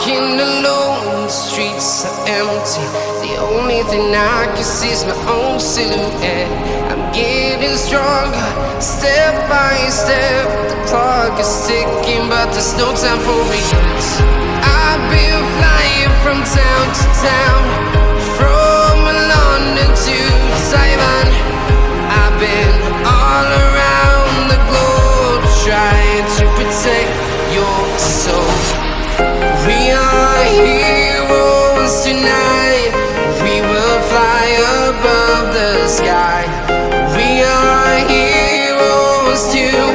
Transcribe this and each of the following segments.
walking alone, the streets are empty. The only thing I can see is my own silhouette. I'm getting stronger, step by step. The clock is ticking, but there's no time for regrets. I've been flying from town to town, from London to Taiwan. I've been all around the globe, trying to protect your soul. We are heroes tonight. We will fly above the sky. We are heroes tonight.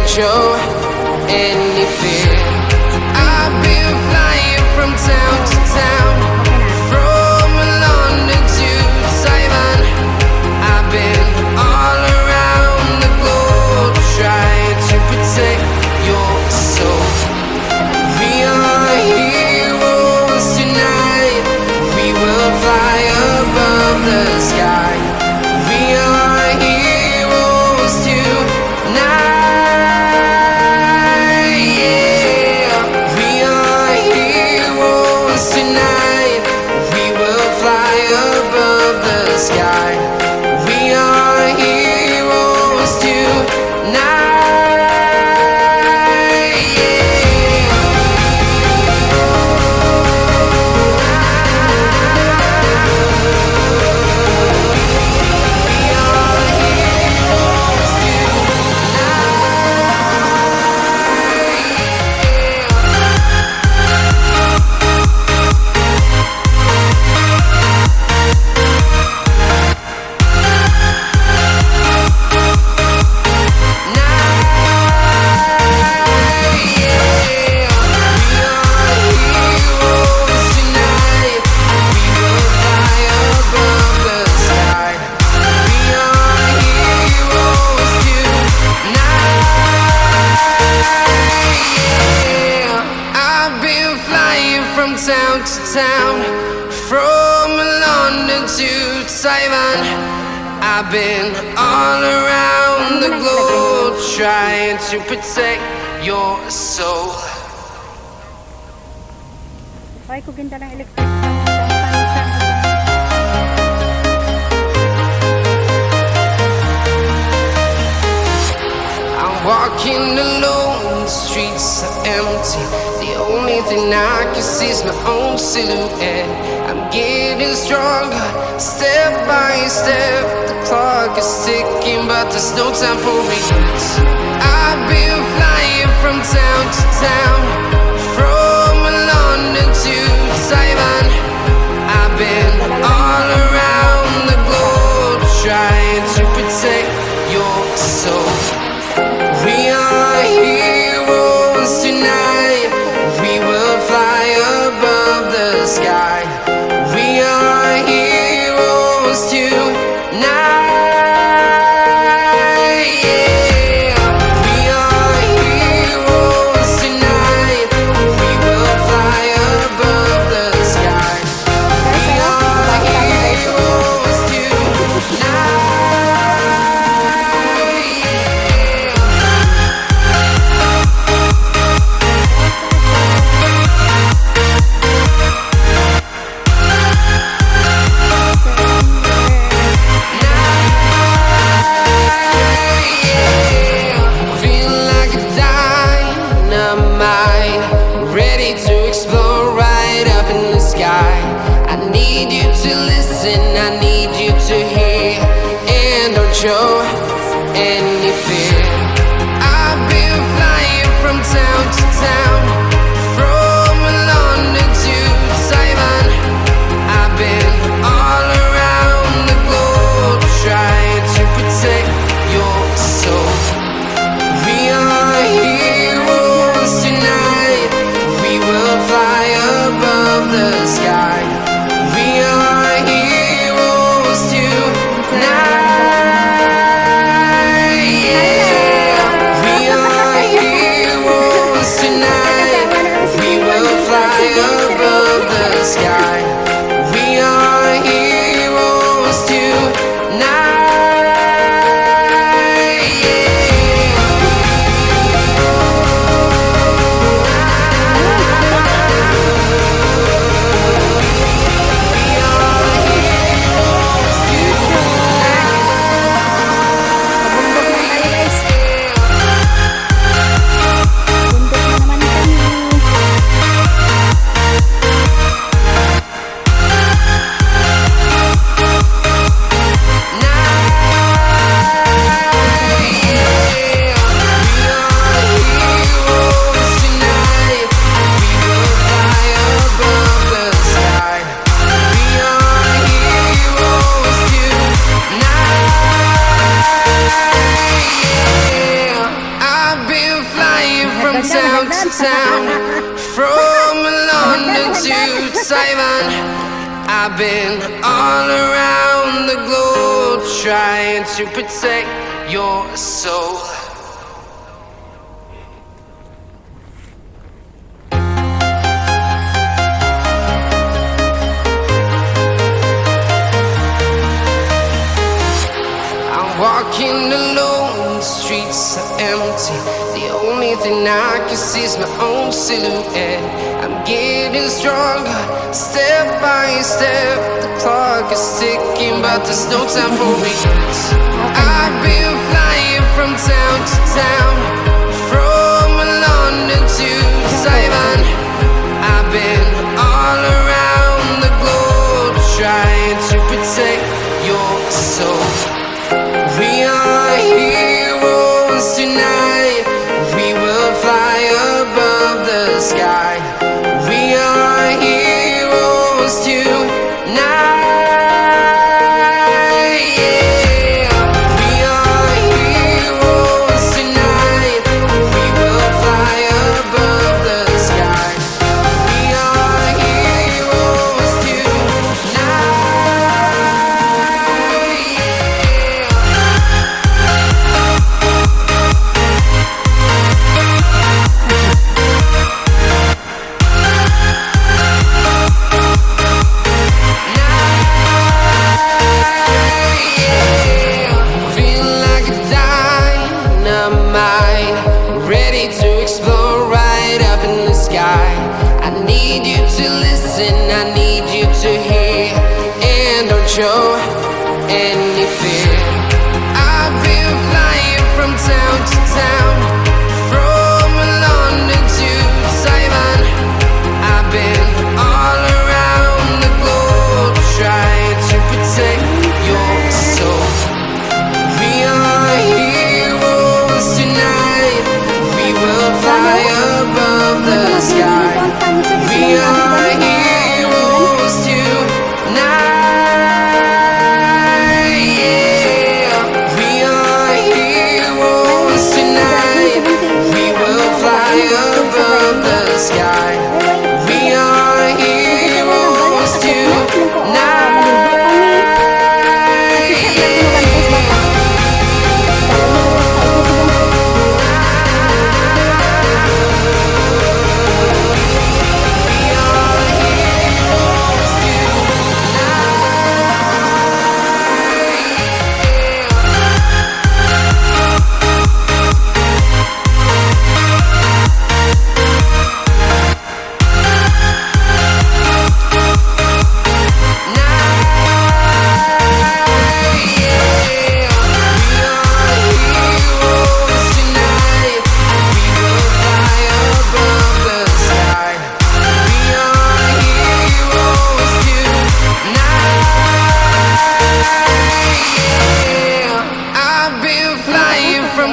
Show any fear. I've been flying from town to town, from London to Taiwan. I've been all around the globe, trying to protect your soul. We are heroes tonight. We will fly above the sky. We are heroes tonight. From town to town, from London to Taiwan. I've been all around the globe, trying to protect your soul. Ay, kuginta ng electric. I'm walking alone, the streets are empty. The only thing I can see is my own silhouette. I'm getting stronger, step by step. The clock is ticking, but there's no time for regrets. I've been flying from town to town, from London to Taiwan. I've been all around the globe, trying to protect your soul. We are heroes tonight. We will fly above the sky. We are heroes tonight. We are heroes tonight. We will fly above the sky. We are heroes tonight. Show any fear. I've been flying from town to town, from Taiwan. I've been all around the globe trying to protect your soul. Walking alone, the streets are empty. The only thing I can see is my own silhouette. I'm getting stronger, step by step. The clock is ticking, but there's no time for regrets. I've been flying from town to town, from London to Taiwan. I've been all around the globe trying to protect your soul. We are heroes tonight. We will fly above the sky. We are heroes tonight. Yeah. We are heroes tonight. We will fly above the sky. We are heroes tonight. I need you to hear and don't show any fear. I've been flying from town to town, from London to Taiwan. I've been all around the globe trying to protect your soul. We are heroes tonight. We will fly above the sky. We are heroes tonight. Yeah. We are heroes tonight. We will fly above the sky. We are heroes tonight.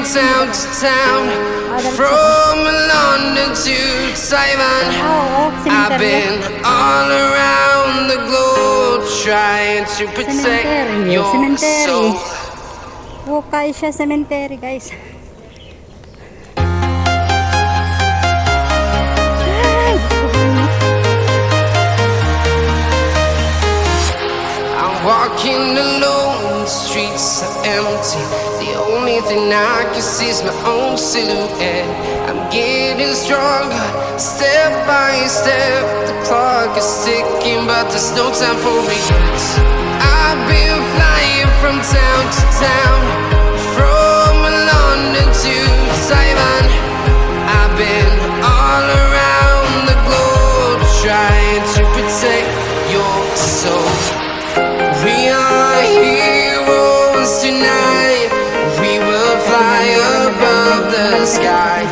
Town to town, from London to Taiwan. I've been all around the globe trying to protect your soul. Okay siya, cemetery guys. I'm walking alone, the streets are empty. The only thing I can see is my own silhouette. I'm getting stronger, step by step. The clock is ticking, but there's no time for regrets. I've been flying from town to town, from London to Taiwan. I've been all around the globe trying to protect your soul. We are heroes tonight. We will fly above the sky.